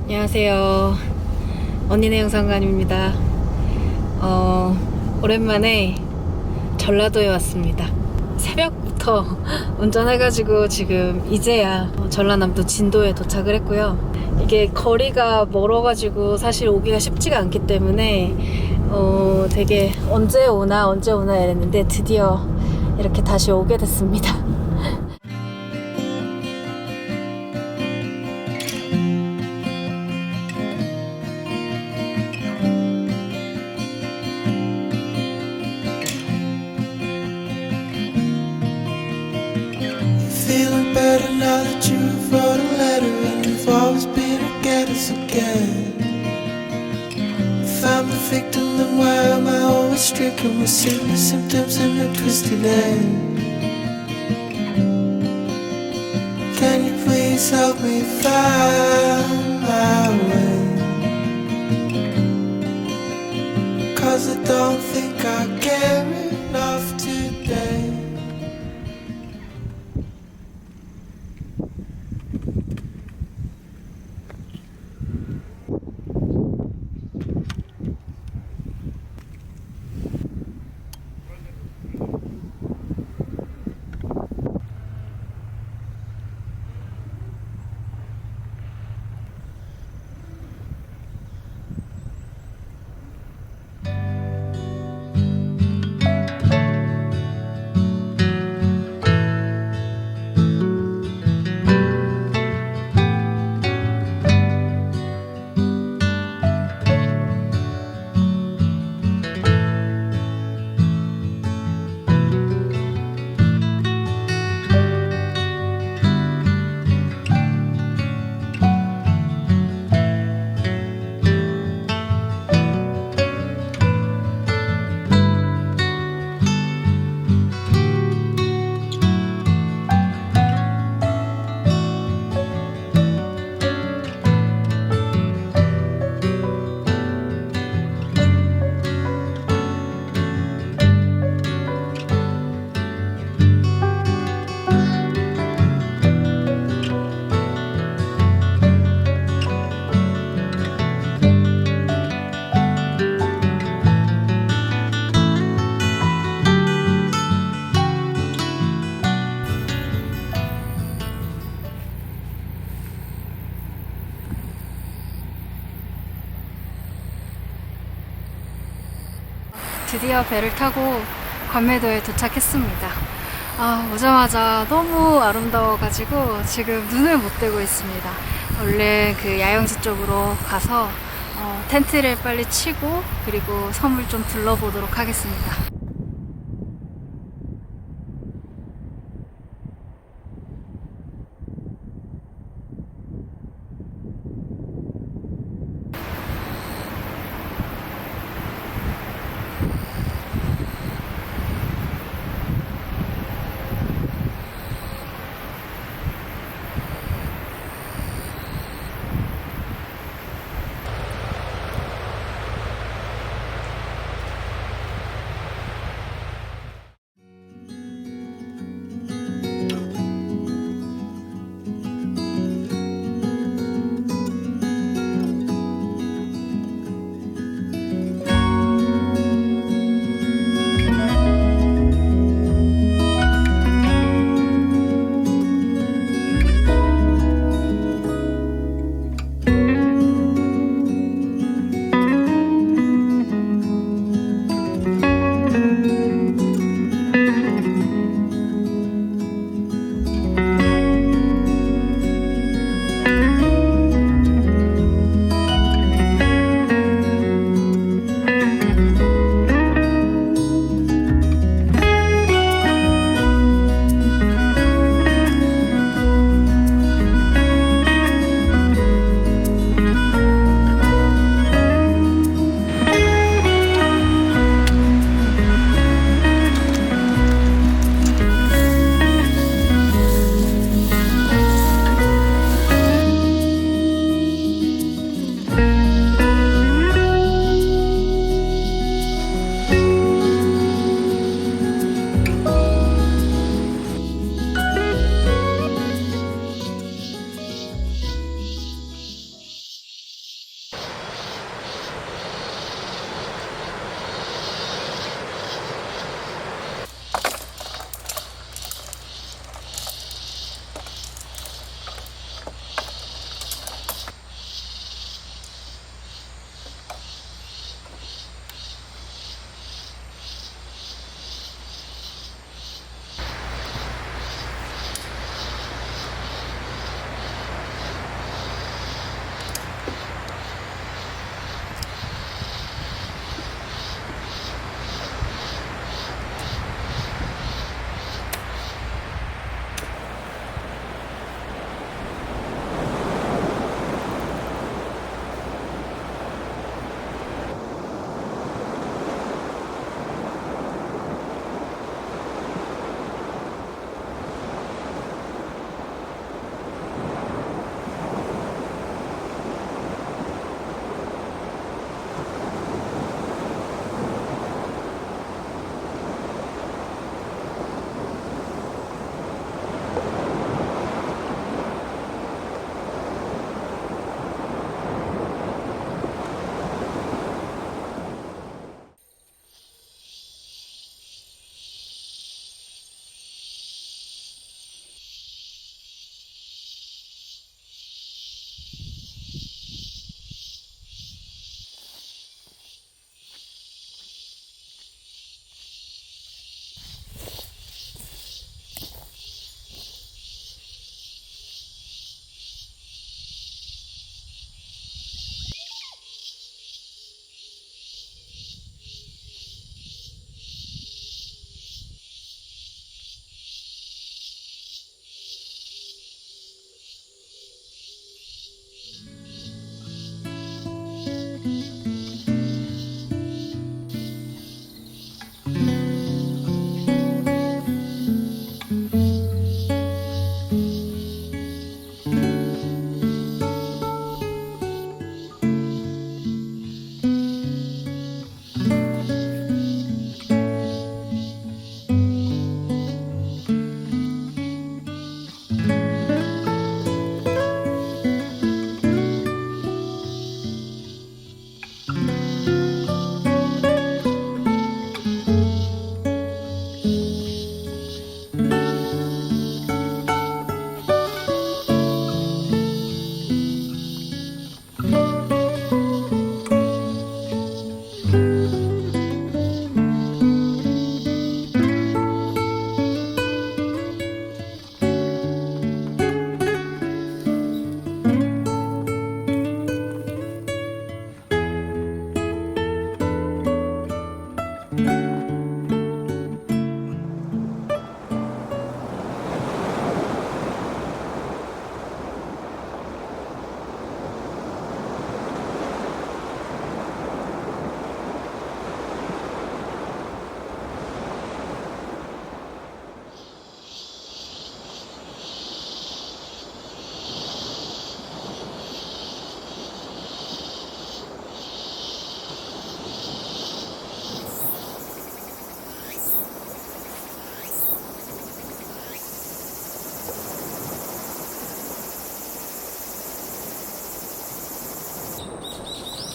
안녕하세요. 언니네 영상관입니다. 오랜만에 전라도에 왔습니다. 새벽부터 운전해가지고 지금 이제야 전라남도 진도에 도착을 했고요. 이게 거리가 멀어가지고 사실 오기가 쉽지가 않기 때문에 되게 언제 오나 이랬는데 드디어 이렇게 다시 오게 됐습니다. Feeling better now that you wrote a letter and we've always been together again. If I'm the victim, then why am I always stricken with silly symptoms and a twisted end? Can you please help me find my way? 'Cause I don't think I care enough today. 드디어 배를 타고 관매도에 도착했습니다. 오자마자 너무 아름다워가지고 지금 눈을 못 떼고 있습니다. 얼른 그 야영지 쪽으로 가서 텐트를 빨리 치고 그리고 섬을 좀 둘러보도록 하겠습니다.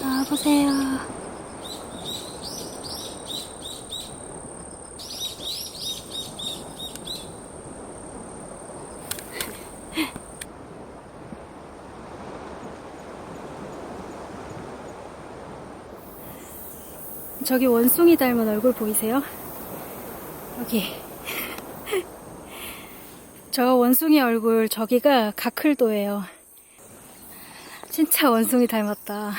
아, 보세요. 저기 원숭이 닮은 얼굴 보이세요? 여기. 저 원숭이 얼굴 저기가 가클도예요. 진짜 원숭이 닮았다.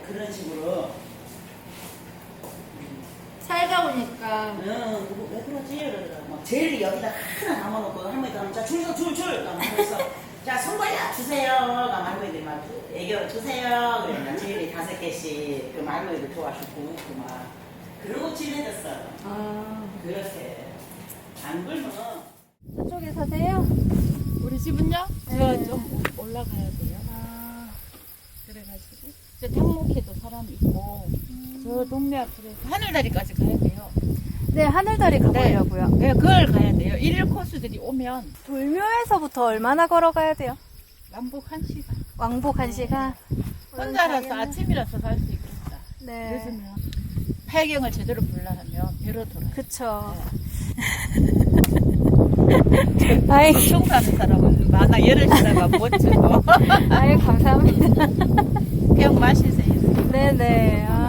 그런 식으로. 살다 보니까 왜 그러지? 그러더라. 막 젤리 여기다 하나 담아놓고 할머니도 하면 자 줄서 줄줄 하면서 자 손발야 주세요. 할머니들이 막 애교 주세요. 그러니까 젤리 5개씩 그 할머니도 좋아하시고 웃고 막 그러고 지내졌어. 아, 그렇게 안 굶어. 저쪽에 사세요? 우리 집은요? 네. 제가 좀 올라가야 돼요. 아, 저 장목회도 사람 있고 저 동네 앞으로 하늘다리까지 가야 돼요. 네, 하늘다리 가보려고요. 네, 그걸 가야 돼요. 일일 코스들이 오면 돌묘에서부터 얼마나 걸어가야 돼요? 왕복 1시간. 왕복 1시간? 혼자라서 아침이라서 갈 수 있겠다. 네. 그래서면 팔경을 제대로 보려 하면 배로 돌아요. 그쵸. 아이, 청소하는 사람은 많아. 예를 들다가 못 줘. 아이, 감사합니다. 그냥 마시세요. 네네. 아.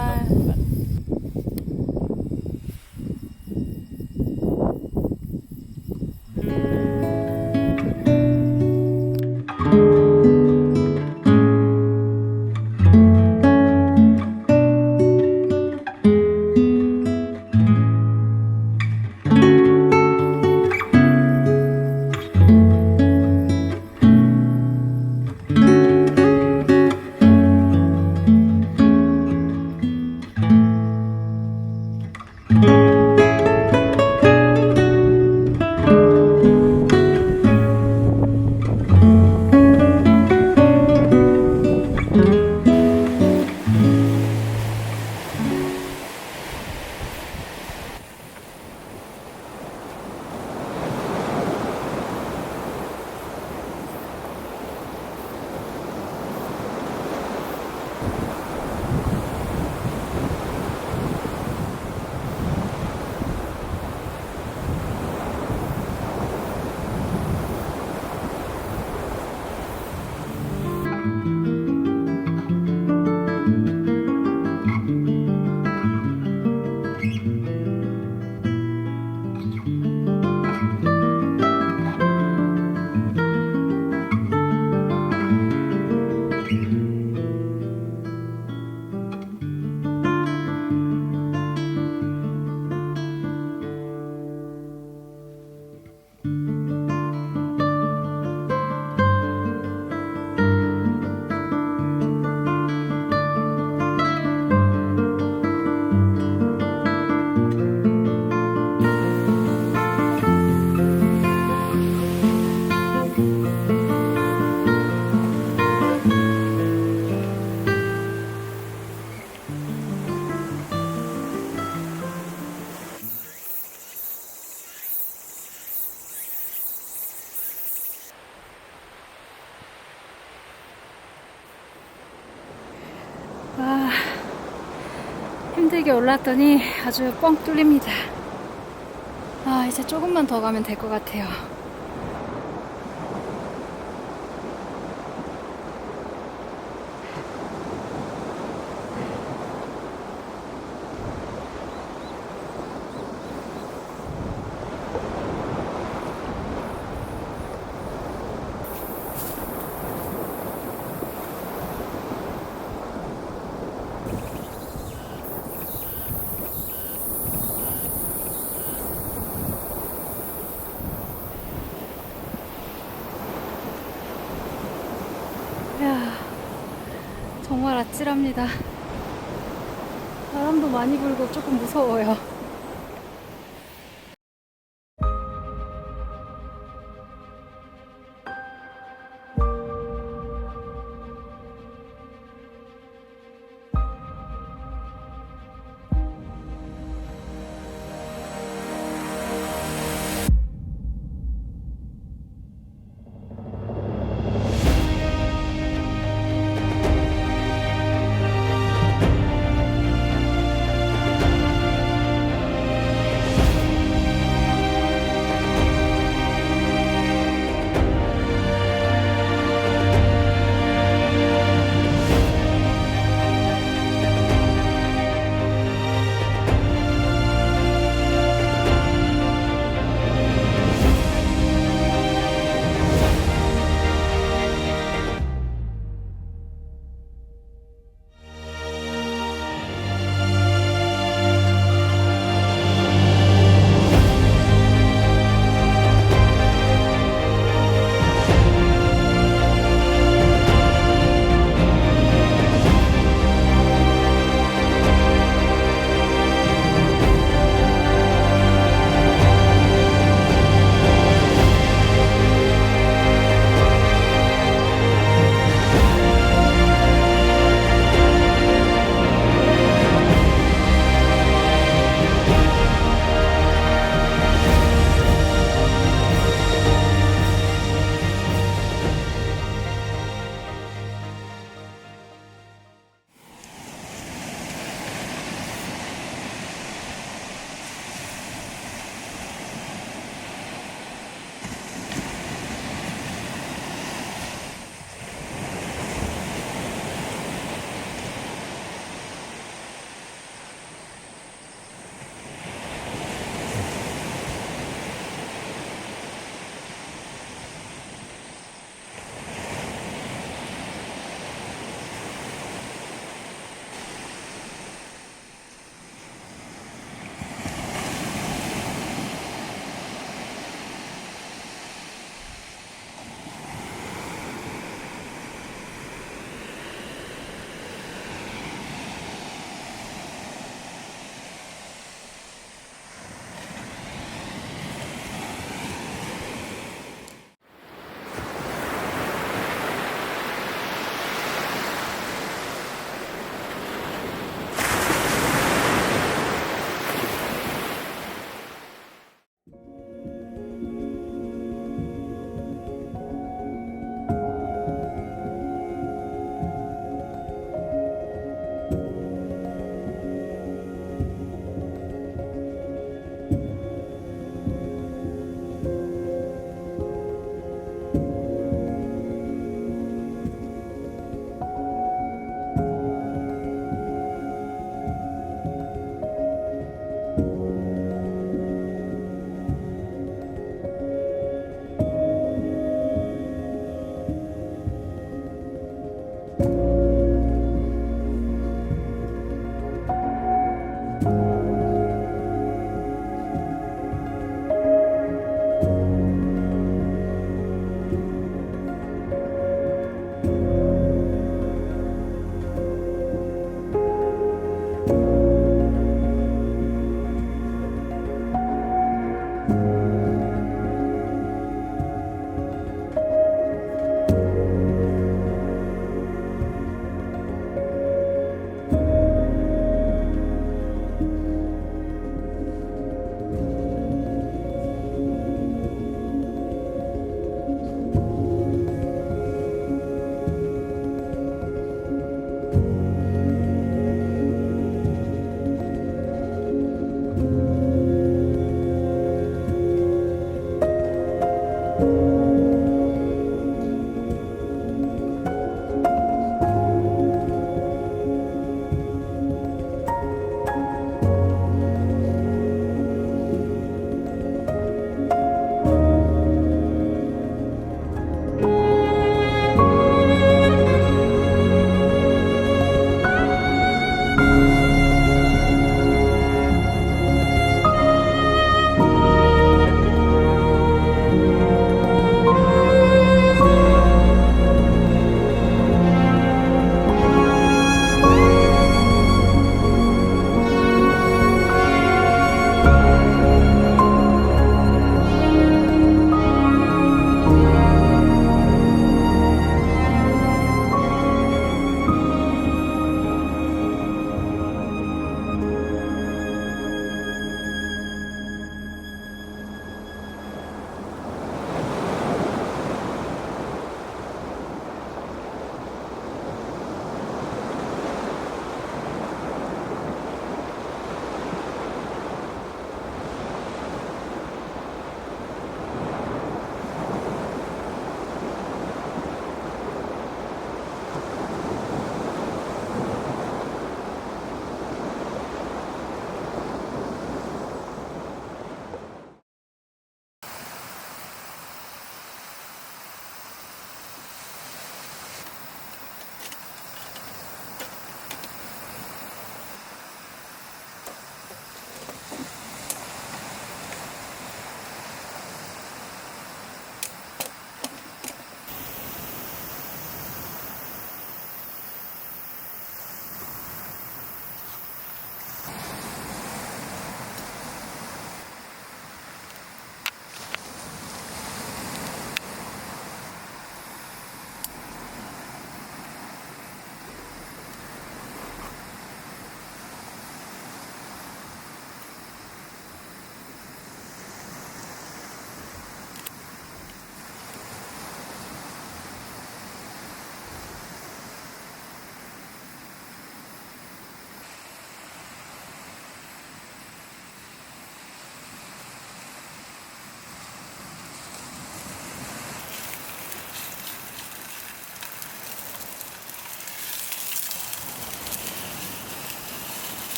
와, 힘들게 올랐더니 아주 뻥 뚫립니다. 아, 이제 조금만 더 가면 될 것 같아요. 이야, 정말 아찔합니다. 바람도 많이 불고 조금 무서워요.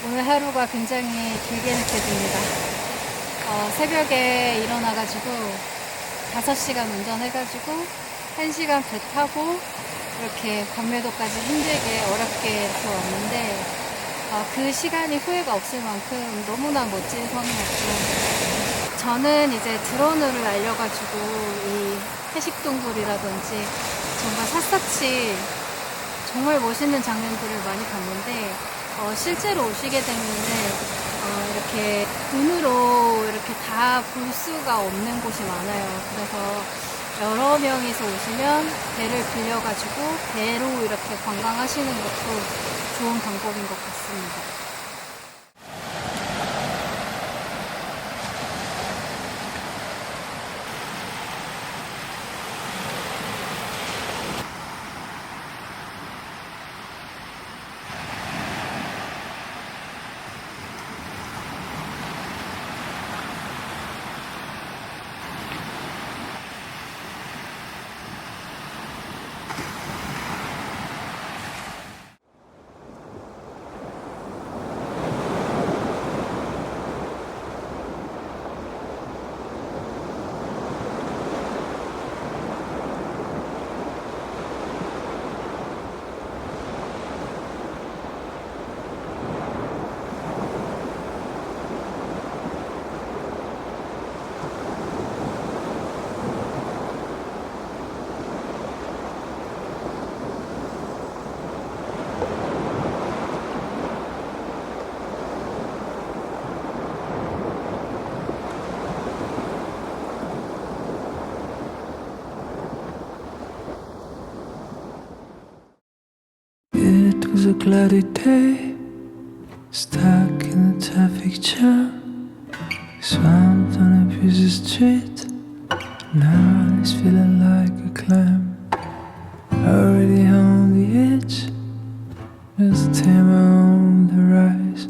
오늘 하루가 굉장히 길게 느껴집니다. 새벽에 일어나가지고 5시간 운전해가지고 1시간 배 타고 이렇게 관매도까지 힘들게 어렵게 이렇게 왔는데 그 시간이 후회가 없을 만큼 너무나 멋진 섬이었고, 저는 이제 드론을 날려가지고 이 해식동굴이라든지 정말 샅샅이 정말 멋있는 장면들을 많이 봤는데 실제로 오시게 되면은 이렇게 눈으로 이렇게 다 볼 수가 없는 곳이 많아요. 그래서 여러 명이서 오시면 배를 빌려가지고 배로 이렇게 관광하시는 것도 좋은 방법인 것 같습니다. cloudy day, stuck in a traffic jam, swamped on a busy street. Now it's feeling like a climb, already on the edge, just timber on the rise.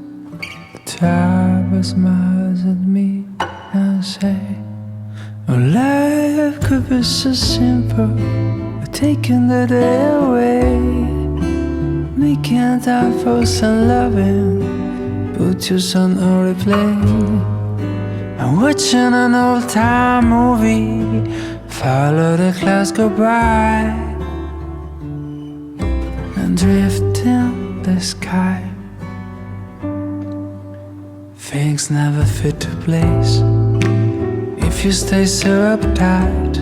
The driver smiles at me and say, "Oh, life could be so simple, but taking the day away, making time for some loving, put your son on replay. I'm watching an old-time movie, follow the clouds go by, and drift in the sky. Things never fit to place if you stay so uptight.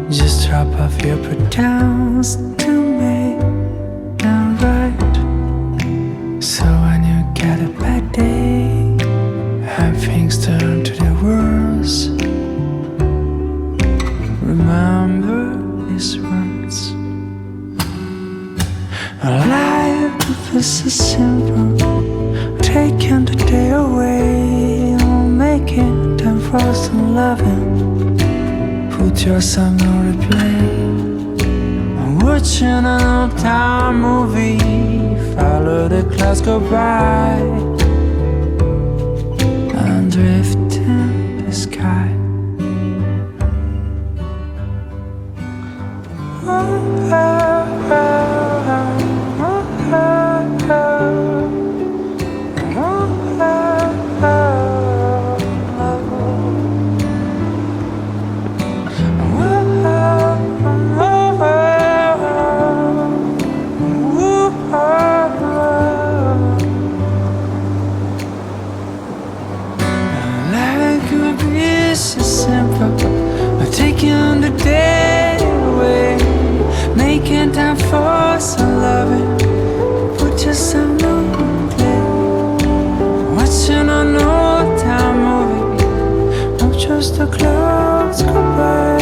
Just drop off your pretense to make them right. So when you get a bad day and things turn to the worst, remember these words. Life is so simple, taking the day away, making time for some loving, put your son on replay. I'm watching an old-time movie, follow the clouds go by, and drift in the sky. So simple, but taking the day away, making time for some loving, put yourself on play. Watching an old-time movie, not just the clouds go by,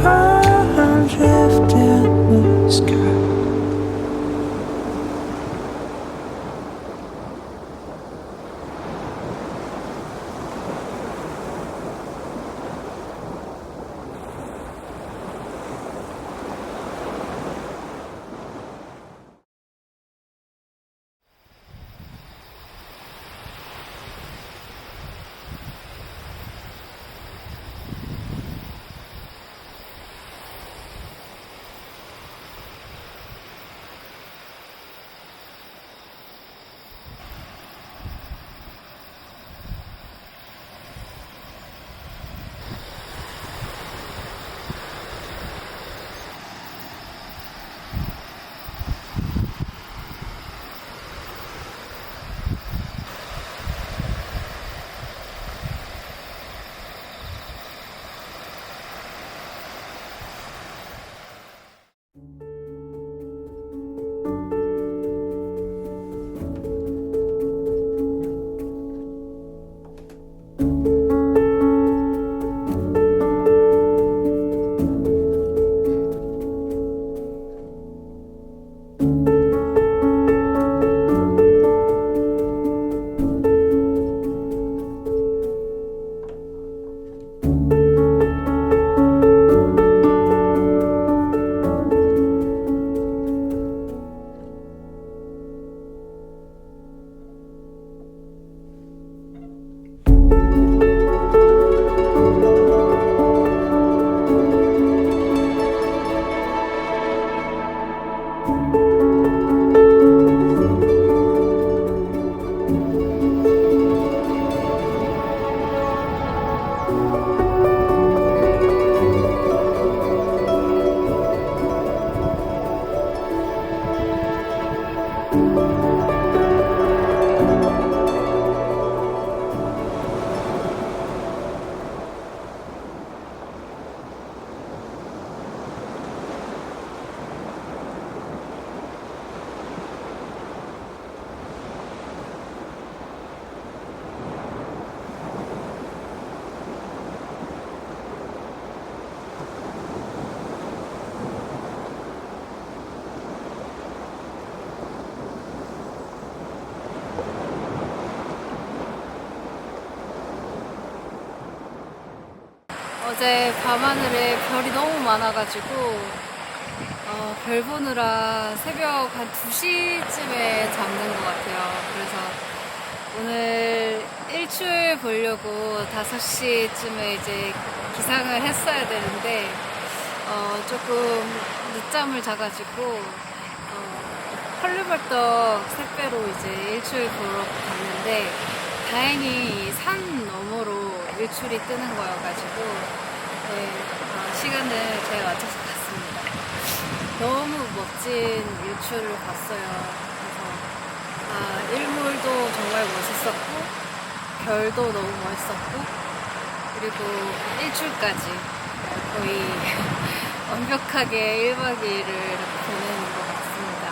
I'm drifting in the sky. 어제 밤하늘에 별이 너무 많아가지고 별 보느라 새벽 한 2시쯤에 잠든 것 같아요. 그래서 오늘 일출 보려고 5시쯤에 이제 기상을 했어야 되는데 조금 늦잠을 자가지고 헐레벌떡 새배로 이제 일출 보러 갔는데 다행히 산 너머로 일출이 뜨는 거여가지고 네, 시간을 잘 맞춰서 갔습니다. 너무 멋진 일출을 봤어요. 그래서 일몰도 정말 멋있었고 별도 너무 멋있었고 그리고 일출까지 거의 완벽하게 1박 2일을 보내는 것 같습니다.